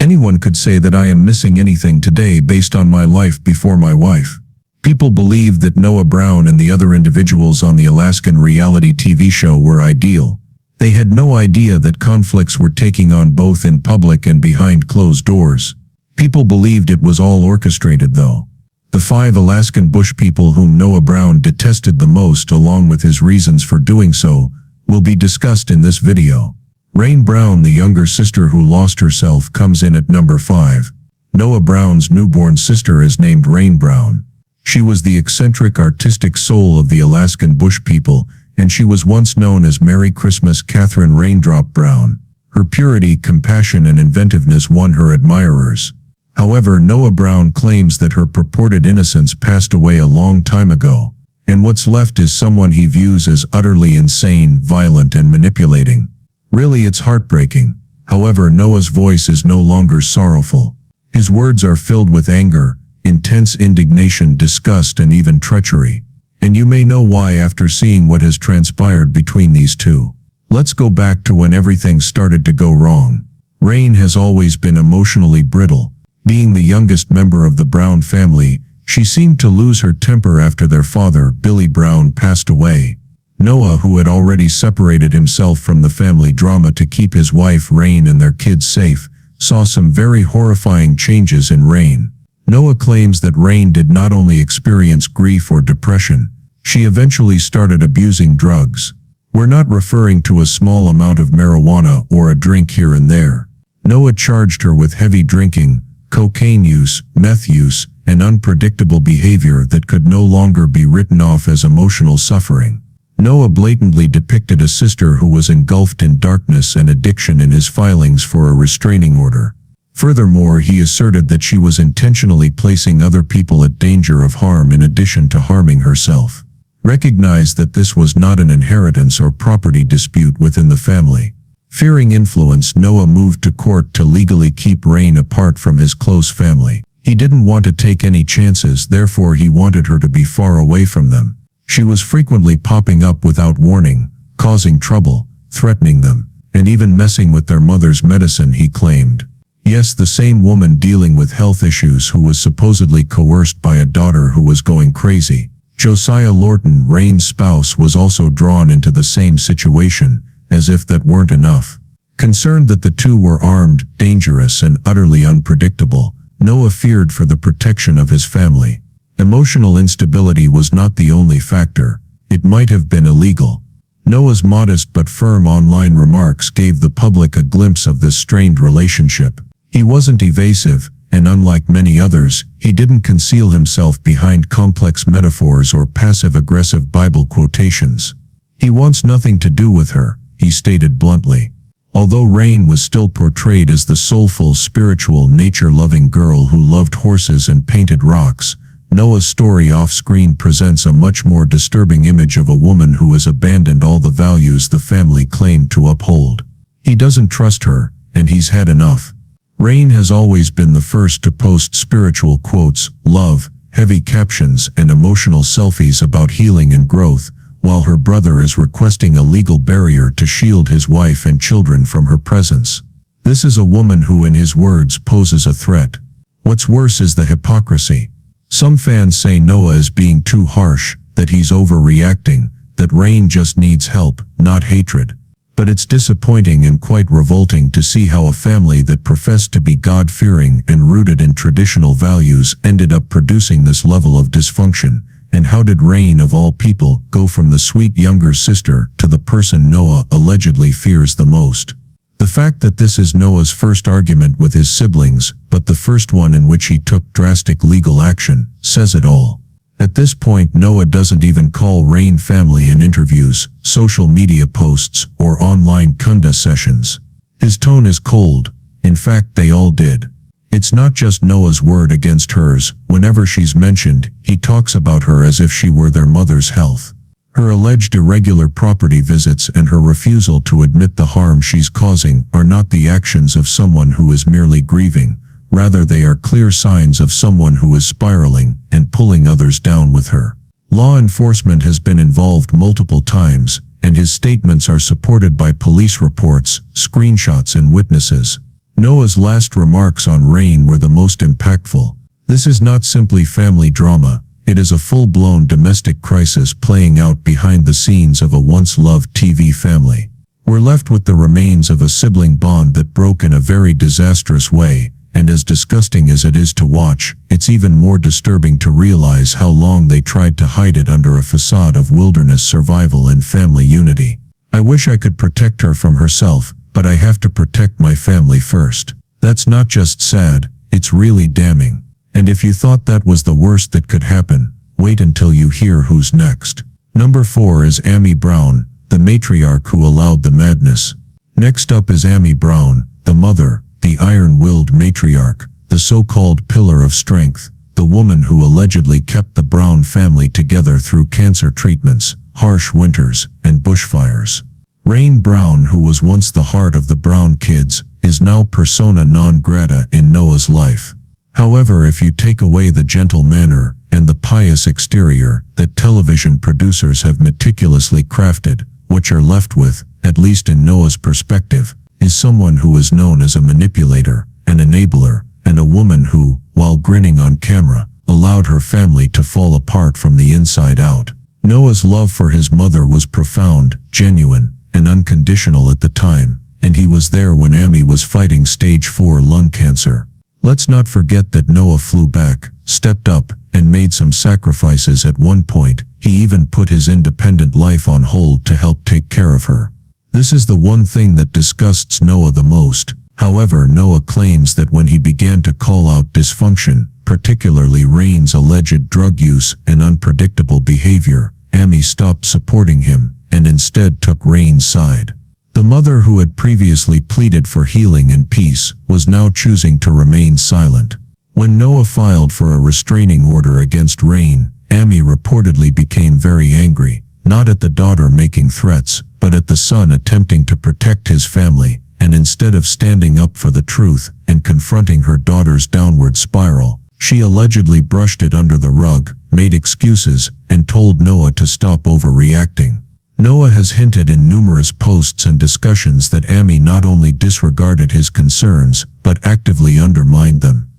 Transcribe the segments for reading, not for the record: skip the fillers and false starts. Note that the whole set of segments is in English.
anyone could say that I am missing anything today based on my life before my wife. People believed that Noah Brown and the other individuals on the Alaskan reality TV show were ideal. They had no idea that conflicts were taking on both in public and behind closed doors. People believed it was all orchestrated though. The 5 Alaskan bush people whom Noah Brown detested the most, along with his reasons for doing so, will be discussed in this video. Rain Brown, the younger sister who lost herself, comes in at number 5. Noah Brown's newborn sister is named Rain Brown. She was the eccentric artistic soul of the Alaskan bush people, and she was once known as Merry Christmas Catherine Raindrop Brown. Her purity, compassion, and inventiveness won her admirers. However, Noah Brown claims that her purported innocence passed away a long time ago, and what's left is someone he views as utterly insane, violent, and manipulating. Really, it's heartbreaking. However, Noah's voice is no longer sorrowful. His words are filled with anger, intense indignation, disgust, and even treachery. And you may know why after seeing what has transpired between these two. Let's go back to when everything started to go wrong. Rain has always been emotionally brittle. Being the youngest member of the Brown family, she seemed to lose her temper after their father, Billy Brown, passed away. Noah, who had already separated himself from the family drama to keep his wife Rain and their kids safe, saw some very horrifying changes in Rain. Noah claims that Rain did not only experience grief or depression, she eventually started abusing drugs. We're not referring to a small amount of marijuana or a drink here and there. Noah charged her with heavy drinking, cocaine use, meth use, and unpredictable behavior that could no longer be written off as emotional suffering. Noah blatantly depicted a sister who was engulfed in darkness and addiction in his filings for a restraining order. Furthermore, he asserted that she was intentionally placing other people at danger of harm in addition to harming herself. Recognize that this was not an inheritance or property dispute within the family. Fearing influence, Noah moved to court to legally keep Rain apart from his close family. He didn't want to take any chances, therefore he wanted her to be far away from them. She was frequently popping up without warning, causing trouble, threatening them, and even messing with their mother's medicine, he claimed. Yes, the same woman dealing with health issues who was supposedly coerced by a daughter who was going crazy. Josiah Lorton, Rain's spouse, was also drawn into the same situation, as if that weren't enough. Concerned that the two were armed, dangerous, and utterly unpredictable, Noah feared for the protection of his family. Emotional instability was not the only factor. It might have been illegal. Noah's modest but firm online remarks gave the public a glimpse of this strained relationship. He wasn't evasive, and unlike many others, he didn't conceal himself behind complex metaphors or passive-aggressive Bible quotations. He wants nothing to do with her, he stated bluntly. Although Rain was still portrayed as the soulful, spiritual, nature-loving girl who loved horses and painted rocks, Noah's story off-screen presents a much more disturbing image of a woman who has abandoned all the values the family claimed to uphold. He doesn't trust her, and he's had enough. Rain has always been the first to post spiritual quotes, love, heavy captions, and emotional selfies about healing and growth, while her brother is requesting a legal barrier to shield his wife and children from her presence. This is a woman who, in his words, poses a threat. What's worse is the hypocrisy. Some fans say Noah is being too harsh, that he's overreacting, that Rain just needs help, not hatred. But it's disappointing and quite revolting to see how a family that professed to be God-fearing and rooted in traditional values ended up producing this level of dysfunction. And how did Rain, of all people, go from the sweet younger sister to the person Noah allegedly fears the most? The fact that this is Noah's first argument with his siblings, but the first one in which he took drastic legal action, says it all. At this point, Noah doesn't even call Rain family in interviews, social media posts, or online kunda sessions. His tone is cold. In fact, they all did. It's not just Noah's word against hers. Whenever she's mentioned, he talks about her as if she were their mother's health. Her alleged irregular property visits and her refusal to admit the harm she's causing are not the actions of someone who is merely grieving. Rather, they are clear signs of someone who is spiraling and pulling others down with her. Law enforcement has been involved multiple times, and his statements are supported by police reports, screenshots, and witnesses. Noah's last remarks on Rain were the most impactful. This is not simply family drama, it is a full-blown domestic crisis playing out behind the scenes of a once-loved TV family. We're left with the remains of a sibling bond that broke in a very disastrous way, and as disgusting as it is to watch, it's even more disturbing to realize how long they tried to hide it under a facade of wilderness survival and family unity. I wish I could protect her from herself, but I have to protect my family first. That's not just sad, it's really damning. And if you thought that was the worst that could happen, wait until you hear who's next. Number 4 is Amy Brown, the matriarch who allowed the madness. Next up is Amy Brown, the mother, the iron-willed matriarch, the so-called pillar of strength, the woman who allegedly kept the Brown family together through cancer treatments, harsh winters, and bushfires. Rain Brown, who was once the heart of the Brown kids, is now persona non grata in Noah's life. However, if you take away the gentle manner and the pious exterior that television producers have meticulously crafted, what you're left with, at least in Noah's perspective, is someone who is known as a manipulator, an enabler, and a woman who, while grinning on camera, allowed her family to fall apart from the inside out. Noah's love for his mother was profound, genuine, and unconditional at the time, and he was there when Amy was fighting stage 4 lung cancer. Let's not forget that Noah flew back, stepped up, and made some sacrifices at one point. He even put his independent life on hold to help take care of her. This is the one thing that disgusts Noah the most. However, Noah claims that when he began to call out dysfunction, particularly Rain's alleged drug use and unpredictable behavior, Amy stopped supporting him and instead took Rain's side. The mother who had previously pleaded for healing and peace was now choosing to remain silent. When Noah filed for a restraining order against Rain, Amy reportedly became very angry, not at the daughter making threats, but at the son attempting to protect his family, and instead of standing up for the truth and confronting her daughter's downward spiral, she allegedly brushed it under the rug, made excuses, and told Noah to stop overreacting. Noah has hinted in numerous posts and discussions that Amy not only disregarded his concerns, but actively undermined them.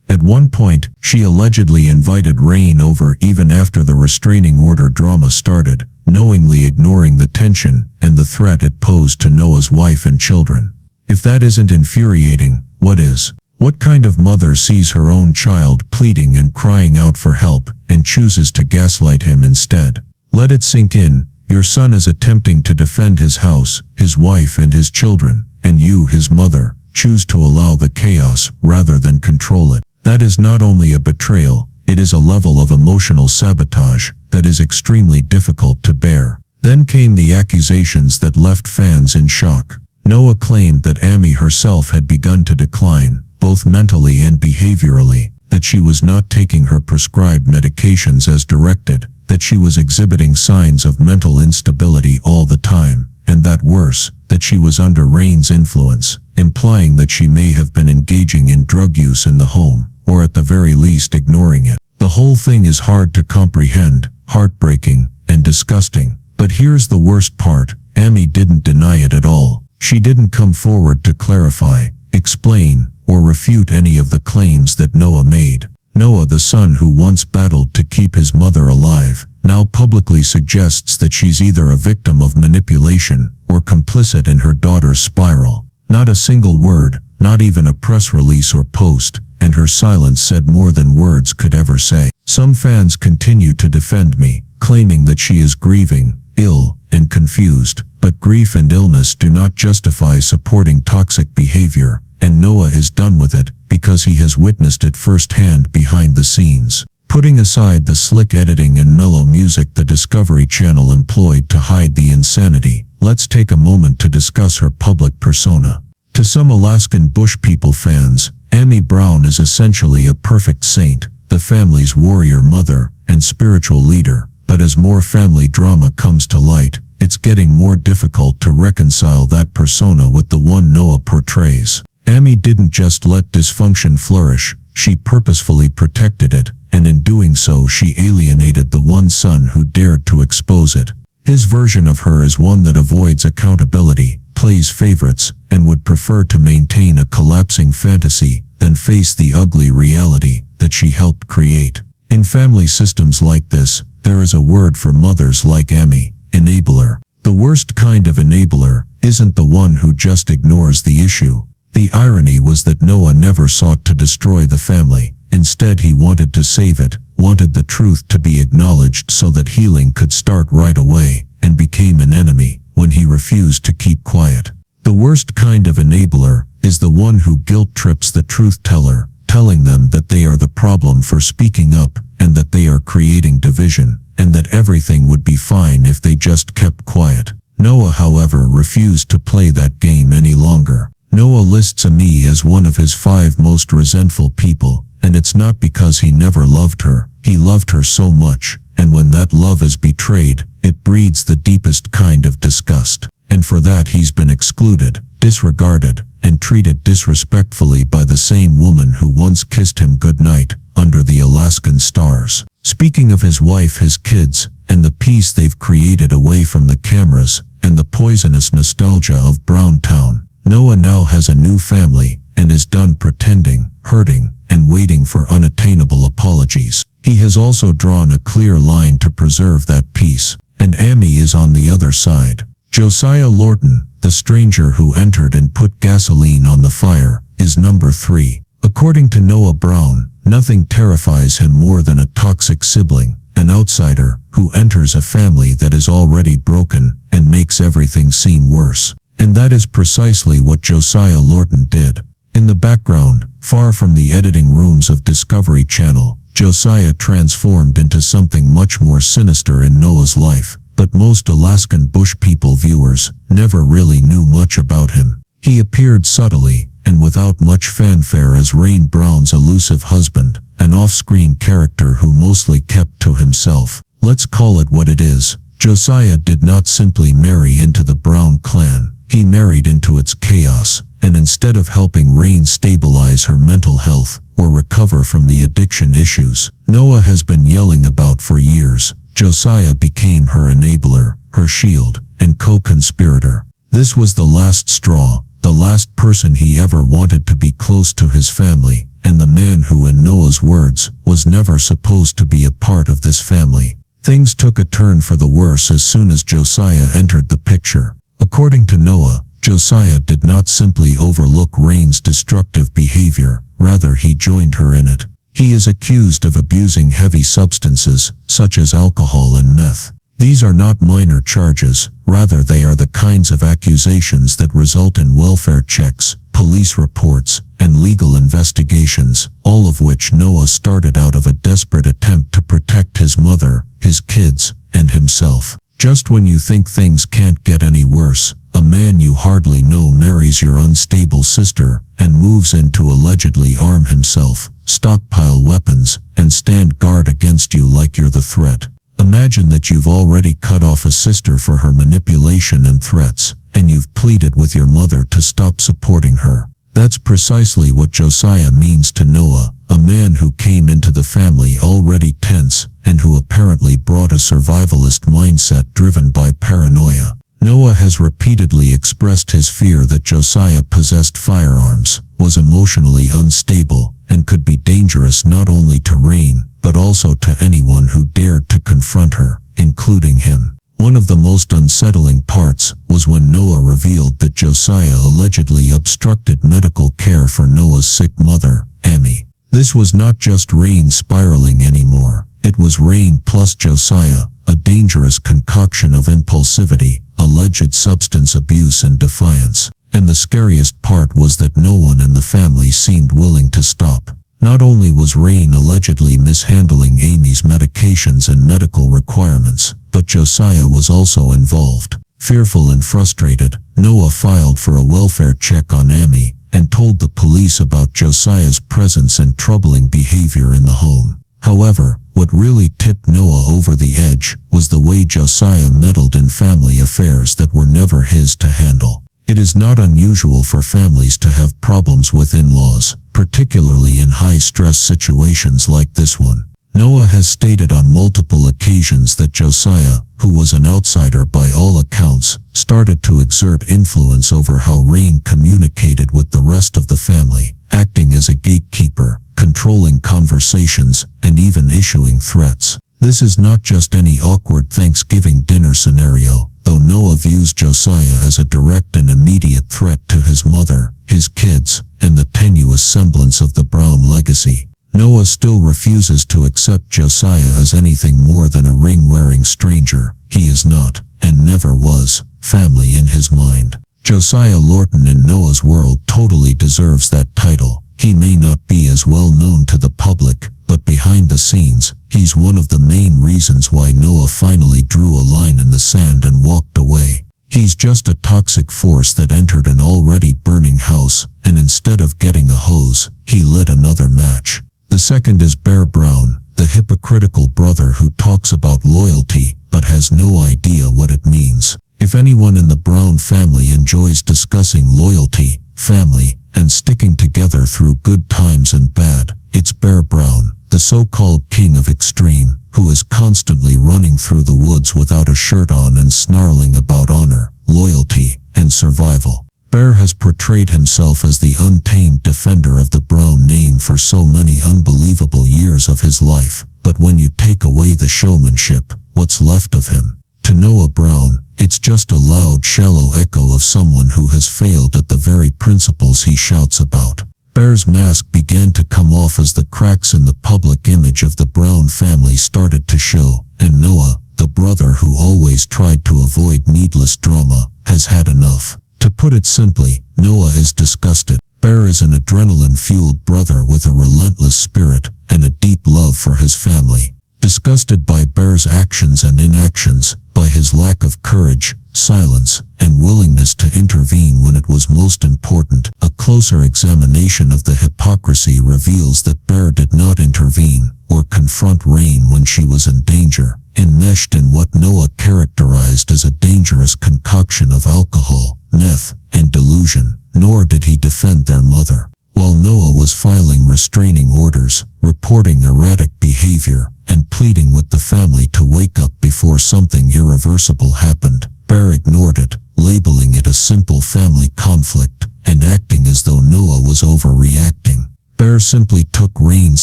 At one point, she allegedly invited Rain over even after the restraining order drama started, knowingly ignoring the tension and the threat it posed to Noah's wife and children. If that isn't infuriating, what is? What kind of mother sees her own child pleading and crying out for help and chooses to gaslight him instead? Let it sink in. Your son is attempting to defend his house, his wife and his children, and you, his mother, choose to allow the chaos rather than control it. That is not only a betrayal, it is a level of emotional sabotage that is extremely difficult to bear. Then came the accusations that left fans in shock. Noah claimed that Amy herself had begun to decline, both mentally and behaviorally, that she was not taking her prescribed medications as directed, that she was exhibiting signs of mental instability all the time, and that worse, that she was under Rain's influence, implying that she may have been engaging in drug use in the home, or at the very least ignoring it. The whole thing is hard to comprehend, heartbreaking, and disgusting. But here's the worst part, Amy didn't deny it at all. She didn't come forward to clarify, explain, or refute any of the claims that Noah made. Noah, the son who once battled to keep his mother alive, now publicly suggests that she's either a victim of manipulation or complicit in her daughter's spiral. Not a single word, not even a press release or post, and her silence said more than words could ever say. Some fans continue to defend me, claiming that she is grieving, ill, and confused, but grief and illness do not justify supporting toxic behavior, and Noah is done with it because he has witnessed it firsthand behind the scenes. Putting aside the slick editing and mellow music the Discovery Channel employed to hide the insanity, let's take a moment to discuss her public persona. To some Alaskan bush people fans, Amy Brown is essentially a perfect saint, the family's warrior mother and spiritual leader, but as more family drama comes to light, it's getting more difficult to reconcile that persona with the one Noah portrays. Amy didn't just let dysfunction flourish, she purposefully protected it, and in doing so she alienated the one son who dared to expose it. His version of her is one that avoids accountability, plays favorites and would prefer to maintain a collapsing fantasy than face the ugly reality that she helped create. In family systems like this, there is a word for mothers like Amy: enabler. The worst kind of enabler isn't the one who just ignores the issue. The irony was that Noah never sought to destroy the family. Instead, he wanted to save it, wanted the truth to be acknowledged so that healing could start right away, and became an enemy when he refused to keep quiet. The worst kind of enabler is the one who guilt trips the truth teller, telling them that they are the problem for speaking up, and that they are creating division, and that everything would be fine if they just kept quiet. Noah, however, refused to play that game any longer. Noah lists Amy as one of his 5 most resentful people, and it's not because he never loved her. He loved her so much, and when that love is betrayed, it breeds the deepest kind of disgust. And for that he's been excluded, disregarded, and treated disrespectfully by the same woman who once kissed him goodnight under the Alaskan stars. Speaking of his wife, his kids, and the peace they've created away from the cameras, and the poisonous nostalgia of Brown Town, Noah now has a new family, and is done pretending, hurting, and waiting for unattainable apologies. He has also drawn a clear line to preserve that peace, and Amy is on the other side. Josiah Lorton, the stranger who entered and put gasoline on the fire, is number 3. According to Noah Brown, nothing terrifies him more than a toxic sibling, an outsider, who enters a family that is already broken, and makes everything seem worse. And that is precisely what Josiah Lorton did. In the background, far from the editing rooms of Discovery Channel, Josiah transformed into something much more sinister in Noah's life, but most Alaskan bush people viewers never really knew much about him. He appeared subtly, and without much fanfare, as Rain Brown's elusive husband, an off-screen character who mostly kept to himself. Let's call it what it is. Josiah did not simply marry into the Brown clan. He married into its chaos, and instead of helping Rain stabilize her mental health or recover from the addiction issues Noah has been yelling about for years, Josiah became her enabler, her shield, and co-conspirator. This was the last straw, the last person he ever wanted to be close to his family, and the man who, in Noah's words, was never supposed to be a part of this family. Things took a turn for the worse as soon as Josiah entered the picture. According to Noah, Josiah did not simply overlook Rain's destructive behavior, rather he joined her in it. He is accused of abusing heavy substances, such as alcohol and meth. These are not minor charges, rather they are the kinds of accusations that result in welfare checks, police reports, and legal investigations, all of which Noah started out of a desperate attempt to protect his mother, his kids, and himself. Just when you think things can't get any worse, a man you hardly know marries your unstable sister and moves in to allegedly arm himself, stockpile weapons, and stand guard against you like you're the threat. Imagine that you've already cut off a sister for her manipulation and threats, and you've pleaded with your mother to stop supporting her. That's precisely what Josiah means to Noah, a man who came into the family already tense, and who apparently brought a survivalist mindset driven by paranoia. Noah has repeatedly expressed his fear that Josiah possessed firearms, was emotionally unstable, and could be dangerous not only to Rain, but also to anyone who dared to confront her, including him. One of the most unsettling parts was when Noah revealed that Josiah allegedly obstructed medical care for Noah's sick mother, Amy. This was not just Rain spiraling anymore. It was Rain plus Josiah, a dangerous concoction of impulsivity, alleged substance abuse, and defiance. And the scariest part was that no one in the family seemed willing to stop. Not only was Rain allegedly mishandling Amy's medications and medical requirements, but Josiah was also involved. Fearful and frustrated, Noah filed for a welfare check on Amy and told the police about Josiah's presence and troubling behavior in the home. However, what really tipped Noah over the edge was the way Josiah meddled in family affairs that were never his to handle. It is not unusual for families to have problems with in-laws, particularly in high-stress situations like this one. Noah has stated on multiple occasions that Josiah, who was an outsider by all accounts, started to exert influence over how Rain communicated with the rest of the family, acting as a gatekeeper, controlling conversations, and even issuing threats. This is not just any awkward Thanksgiving dinner scenario, though Noah views Josiah as a direct and immediate threat to his mother, his kids, and the tenuous semblance of the Brown legacy. Noah still refuses to accept Josiah as anything more than a ring-wearing stranger. He is not, and never was, family in his mind. Josiah Lorton in Noah's world totally deserves that title. He may not be as well known to the public, but behind the scenes, he's one of the main reasons why Noah finally drew a line in the sand and walked away. He's just a toxic force that entered an already burning house, and instead of getting a hose, he lit another match. The second is Bear Brown, the hypocritical brother who talks about loyalty, but has no idea what it means. If anyone in the Brown family enjoys discussing loyalty, family, and sticking together through good times and bad, it's Bear Brown, the so-called king of extreme, who is constantly running through the woods without a shirt on and snarling about honor, loyalty, and survival. Bear has portrayed himself as the untamed defender of the Brown name for so many unbelievable years of his life, but when you take away the showmanship, what's left of him? To Noah Brown, it's just a loud, shallow echo of someone who has failed at the very principles he shouts about. Bear's mask began to come off as the cracks in the public image of the Brown family started to show, and Noah, the brother who always tried to avoid needless drama, has had enough. To put it simply, Noah is disgusted. Bear is an adrenaline-fueled brother with a relentless spirit and a deep love for his family. Disgusted by Bear's actions and inactions, by his lack of courage, silence, and willingness to intervene when it was most important, a closer examination of the hypocrisy reveals that Bear did not intervene or confront Rain when she was in danger, enmeshed in what Noah characterized as a dangerous concoction of alcohol, meth, and delusion, nor did he defend their mother. While Noah was filing restraining orders, reporting erratic behavior, and pleading with the family to wake up before something irreversible happened, Bear ignored it, labeling it a simple family conflict, and acting as though Noah was overreacting. Bear simply took Rain's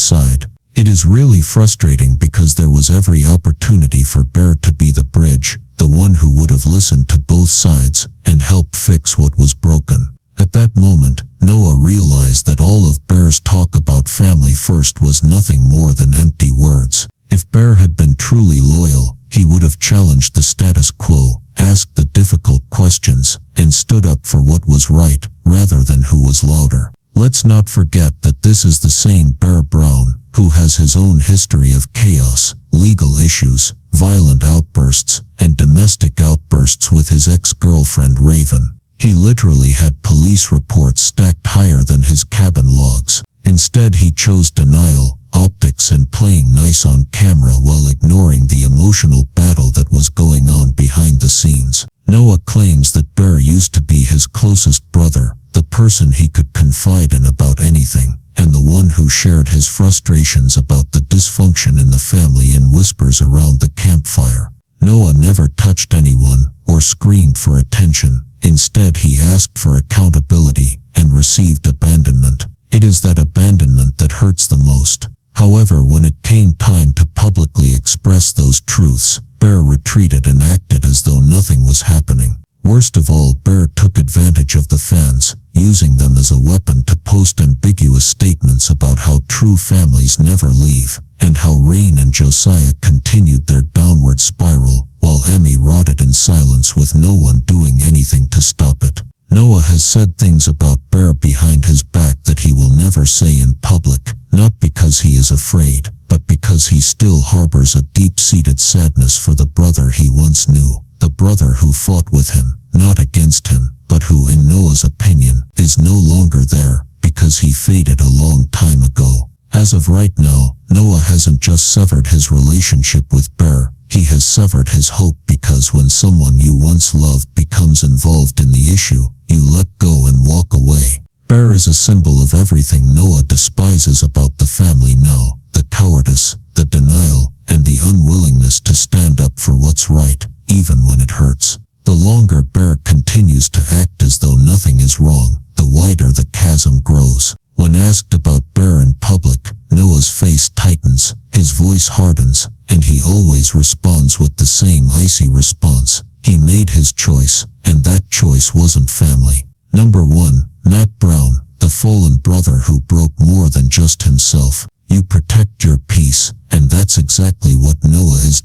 side. It is really frustrating because there was every opportunity for Bear to be the bridge, the one who would have listened to both sides, and helped fix what was broken. At that moment, Noah realized that all of Bear's talk about family first was nothing more than empty words. If Bear had been truly loyal, he would have challenged the status quo, asked the difficult questions, and stood up for what was right, rather than who was louder. Let's not forget that this is the same Bear Brown, who has his own history of chaos, legal issues, violent outbursts, and domestic outbursts with his ex-girlfriend Raven. He literally had police reports stacked higher than his cabin logs. Instead, he chose denial, optics, and playing nice on camera while ignoring the emotional battle that was going on behind the scenes. Noah claims that Bear used to be his closest brother, the person he could confide in about anything, and the one who shared his frustrations about the dysfunction in the family in whispers around the campfire. Noah never touched anyone or screamed for attention. Instead, he asked for accountability and received abandonment. It is that abandonment that hurts the most. However, when it came time to publicly express those truths, Bear retreated and acted as though nothing was happening. Worst of all, Bear took advantage of the fans, using them as a weapon to post ambiguous statements about how true families never leave, and how Rain and Josiah continued their downward spiral, while Emmy rotted in silence with no one doing anything to stop it. Noah has said things about Bear behind his back that he will never say in public, not because he is afraid, but because he still harbors a deep-seated sadness for the brother he once knew, the brother who fought with him, not against him, but who, in Noah's opinion, is no longer there, because he faded a long time ago. As of right now, Noah hasn't just severed his relationship with Bear, he has severed his hope, because when someone you once loved becomes involved in the issue, you let go and walk away. Bear is a symbol of everything Noah despises about the family now: the cowardice, the denial, willingness to stand up for what's right, even when it hurts. The longer Bear continues to act as though nothing is wrong, the wider the chasm grows. When asked about Bear in public, Noah's face tightens, his voice hardens, and he always responds with the same icy response. He made his choice, and that choice wasn't family. Number 1. Matt Brown, the fallen brother who broke more than just himself. You protect your peace, and that's exactly what Noah is